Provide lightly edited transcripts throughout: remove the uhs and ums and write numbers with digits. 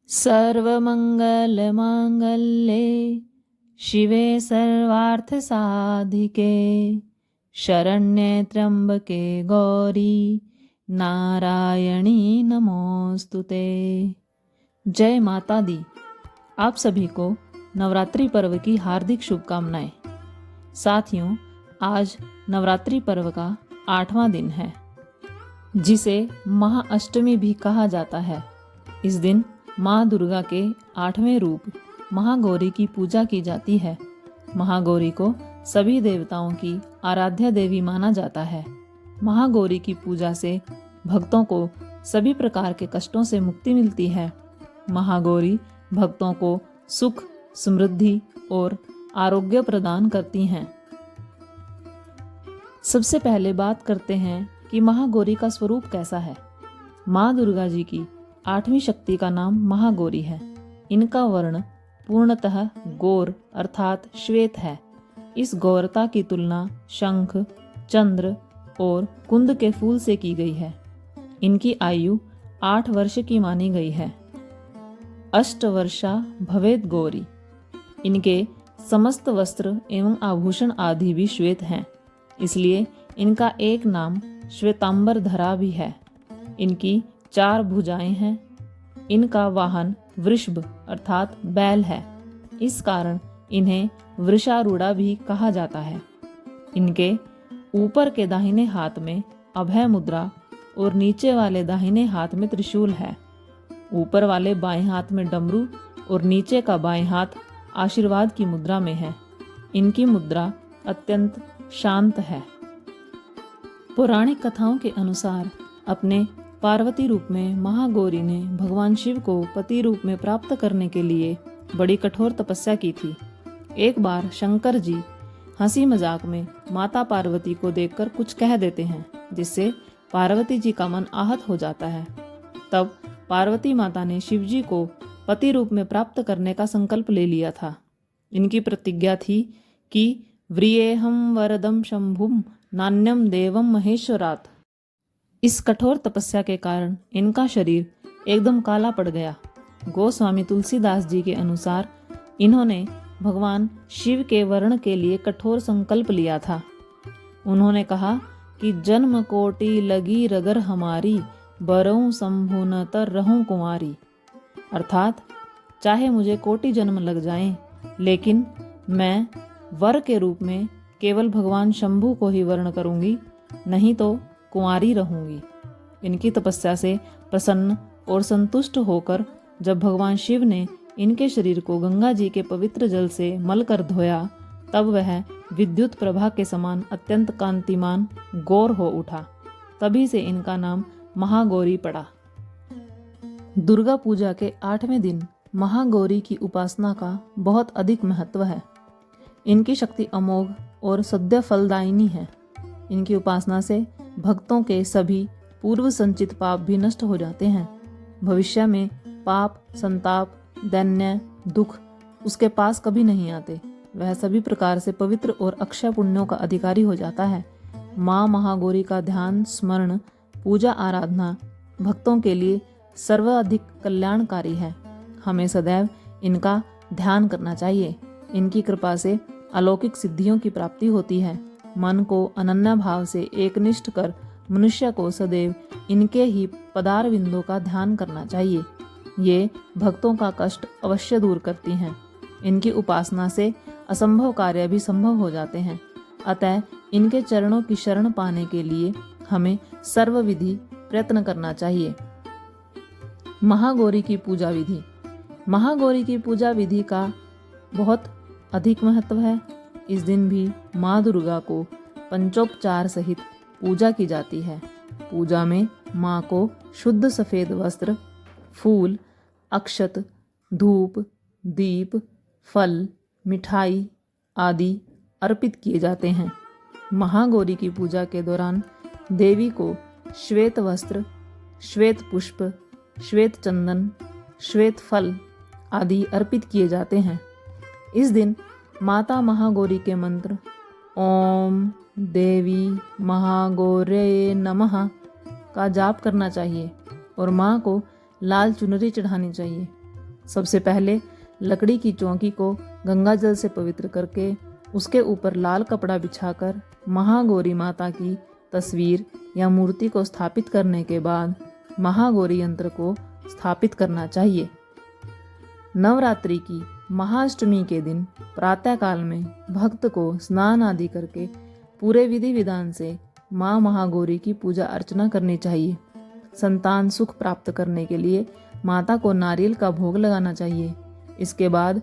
सर्वमङ्गलमाङ्गल्ये शिवे सर्वार्थसाधिके शरण्ये त्र्यंबके गौरी नारायणी नमोस्तुते। जय माता दी। आप सभी को नवरात्रि पर्व की हार्दिक शुभकामनाएं। साथियों, आज नवरात्रि पर्व का 8वां दिन है, जिसे महाअष्टमी भी कहा जाता है। इस दिन माँ दुर्गा के 8वें रूप महागौरी की पूजा की जाती है। महागौरी को सभी देवताओं की आराध्य देवी माना जाता है। महागौरी की पूजा से भक्तों को सभी प्रकार के कष्टों से मुक्ति मिलती है। महागौरी भक्तों को सुख, समृद्धि और आरोग्य प्रदान करती हैं। सबसे पहले बात करते हैं कि महागौरी का स्वरूप कैसा है। माँ दुर्गा जी की 8वीं शक्ति का नाम महागौरी है। इनका वर्ण पूर्णतः गौर अर्थात श्वेत है। इस गौरता की तुलना शंख, चंद्र और कुंद के फूल से की गई है। इनकी आयु 8 वर्ष की मानी गई है। अष्टवर्षा भवेद गौरी। इनके समस्त वस्त्र एवं आभूषण आदि भी श्वेत हैं, इसलिए इनका एक नाम श्वेतांबर धरा भी है। इनकी 4 भुजाएं हैं। इनका वाहन वृषभ अर्थात बैल है। इस कारण इन्हें वृषारूढ़ा भी कहा जाता है। इनके ऊपर के दाहिने हाथ में अभय मुद्रा और नीचे वाले दाहिने हाथ में त्रिशूल है। ऊपर वाले बाएं हाथ में डमरू और नीचे का बाएं हाथ आशीर्वाद की मुद्रा में है। इनकी मुद्रा अत्यंत शांत है। पौराणिक कथाओं के अनुसार अपने पार्वती रूप में महागौरी ने भगवान शिव को पति रूप में प्राप्त करने के लिए बड़ी कठोर तपस्या की थी। एक बार शंकर जी हंसी मजाक में माता पार्वती को देखकर कुछ कह देते हैं, जिससे पार्वती जी का मन आहत हो जाता है। तब पार्वती माता ने शिव जी को पति रूप में प्राप्त करने का संकल्प ले लिया था। इनकी प्रतिज्ञा थी कि व्रियेहं वरदं शंभुं नान्यम देवम महेश्वरात्। इस कठोर तपस्या के कारण इनका शरीर एकदम काला पड़ गया। गोस्वामी तुलसीदास जी के अनुसार इन्होंने भगवान शिव के वर्ण के लिए कठोर संकल्प लिया था। उन्होंने कहा कि जन्म कोटि लगी रगर हमारी, बरऊं शंभु न तर रहूं कुमारी। अर्थात चाहे मुझे कोटि जन्म लग जाएं, लेकिन मैं वर के रूप में केवल भगवान शंभु को ही वर्ण करूंगी, नहीं तो कुंवारी रहूंगी। इनकी तपस्या से प्रसन्न और संतुष्ट होकर जब भगवान शिव ने इनके शरीर को गंगा जी के पवित्र जल से मल कर धोया, तब वह विद्युत प्रभा के समान अत्यंत कांतिमान गौर हो उठा। तभी से इनका नाम महागौरी पड़ा। दुर्गा पूजा के 8वें दिन महागौरी की उपासना का बहुत अधिक महत्व है। इनकी शक्ति अमोघ और सद्य फलदायिनी है। इनकी उपासना से भक्तों के सभी पूर्व संचित पाप भी नष्ट हो जाते हैं। भविष्य में पाप, संताप, दैन्य, दुख उसके पास कभी नहीं आते। वह सभी प्रकार से पवित्र और अक्षय पुण्यों का अधिकारी हो जाता है। माँ महागौरी का ध्यान, स्मरण, पूजा, आराधना भक्तों के लिए सर्वाधिक कल्याणकारी है। हमें सदैव इनका ध्यान करना चाहिए। इनकी कृपा से अलौकिक सिद्धियों की प्राप्ति होती है। मन को अनन्य भाव से एकनिष्ठ कर मनुष्य को सदैव इनके ही पदार बिंदों का ध्यान करना चाहिए। ये भक्तों का कष्ट अवश्य दूर करती हैं। इनकी उपासना से असंभव कार्य भी संभव हो जाते हैं। अतः इनके चरणों की शरण पाने के लिए हमें सर्वविधि प्रयत्न करना चाहिए। महागौरी की पूजा विधि। महागौरी की पूजा विधि का बहुत अधिक महत्व है। इस दिन भी माँ दुर्गा को पंचोपचार सहित पूजा की जाती है। पूजा में माँ को शुद्ध सफ़ेद वस्त्र, फूल, अक्षत, धूप, दीप, फल, मिठाई आदि अर्पित किए जाते हैं। महागौरी की पूजा के दौरान देवी को श्वेत वस्त्र, श्वेत पुष्प, श्वेत चंदन, श्वेत फल आदि अर्पित किए जाते हैं। इस दिन माता महागौरी के मंत्र ओम देवी महागौरे नमः का जाप करना चाहिए और माँ को लाल चुनरी चढ़ानी चाहिए। सबसे पहले लकड़ी की चौकी को गंगा जल से पवित्र करके उसके ऊपर लाल कपड़ा बिछाकर महागौरी माता की तस्वीर या मूर्ति को स्थापित करने के बाद महागौरी यंत्र को स्थापित करना चाहिए। नवरात्रि की महाअष्टमी के दिन प्रातःकाल में भक्त को स्नान आदि करके पूरे विधि विधान से माँ महागौरी की पूजा अर्चना करनी चाहिए। संतान सुख प्राप्त करने के लिए माता को नारियल का भोग लगाना चाहिए। इसके बाद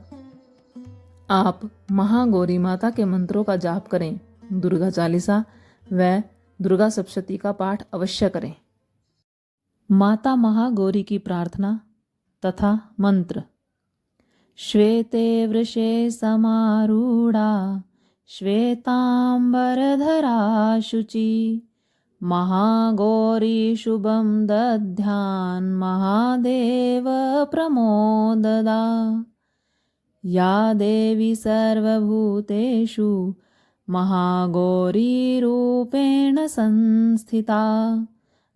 आप महागौरी माता के मंत्रों का जाप करें। दुर्गा चालीसा व दुर्गा सप्तशती का पाठ अवश्य करें। माता महागौरी की प्रार्थना तथा मंत्र। श्वेते वृषे समारूढ़ा श्वेतांबरधरा शुचि महागौरी शुभं दध्यान् महादेव प्रमोददा। या देवी सर्वभूतेषु महागौरी रूपेण संस्थिता।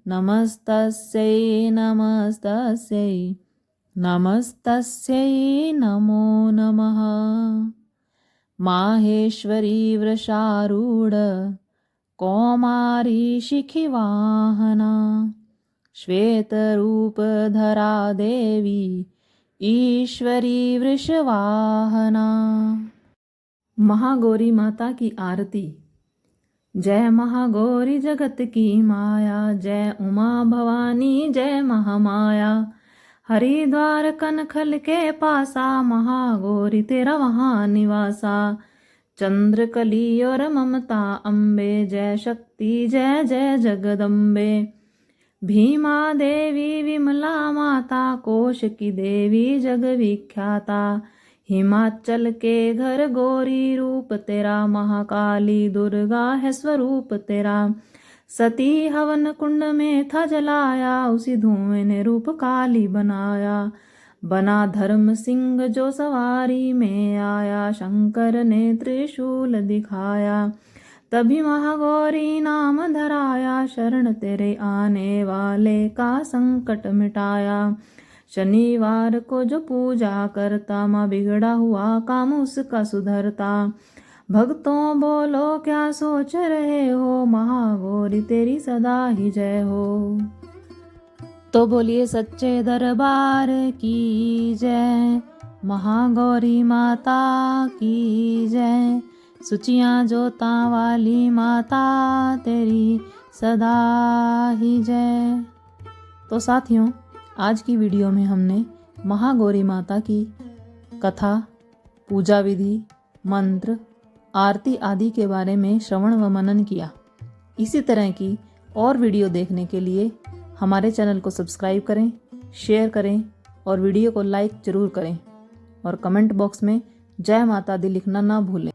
नमस्तस्यै नमस्तस्यै नमस्तस्यै नमो नमः। माहेश्वरी वृषारूढ कौमारी शिखिवाहना श्वेतरूपधरा देवी ईश्वरी वृषवाहना। महागौरी माता की आरती। जय महागौरी जगत की माया, जय उमा भवानी जय महामाया। हरिद्वार कनखल के पासा महागौरी तेरा वहाँ निवासा। चंद्रकली और ममता अम्बे, जय शक्ति जय जय जगदम्बे। भीमा देवी विमला माता, कोश की देवी जग विख्याता। हिमाचल के घर गौरी रूप तेरा, महाकाली दुर्गा है स्वरूप तेरा। सती हवन कुंड में था जलाया, उसी धुएं ने रूप काली बनाया। बना धर्म सिंह जो सवारी में आया, शंकर ने त्रिशूल दिखाया। तभी महागौरी नाम धराया, शरण तेरे आने वाले का संकट मिटाया। शनिवार को जो पूजा करता, माँ बिगड़ा हुआ काम उसका सुधरता। भक्तों बोलो क्या सोच रहे हो, महागौरी तेरी सदा ही जय हो। तो बोलिए सच्चे दरबार की जय, महागौरी माता की जय। सुचियाँ जोता वाली माता तेरी सदा ही जय। तो साथियों, आज की वीडियो में हमने महागौरी माता की कथा, पूजा विधि, मंत्र, आरती आदि के बारे में श्रवण व मनन किया। इसी तरह की और वीडियो देखने के लिए हमारे चैनल को सब्सक्राइब करें, शेयर करें और वीडियो को लाइक ज़रूर करें। और कमेंट बॉक्स में जय माता दी लिखना ना भूलें।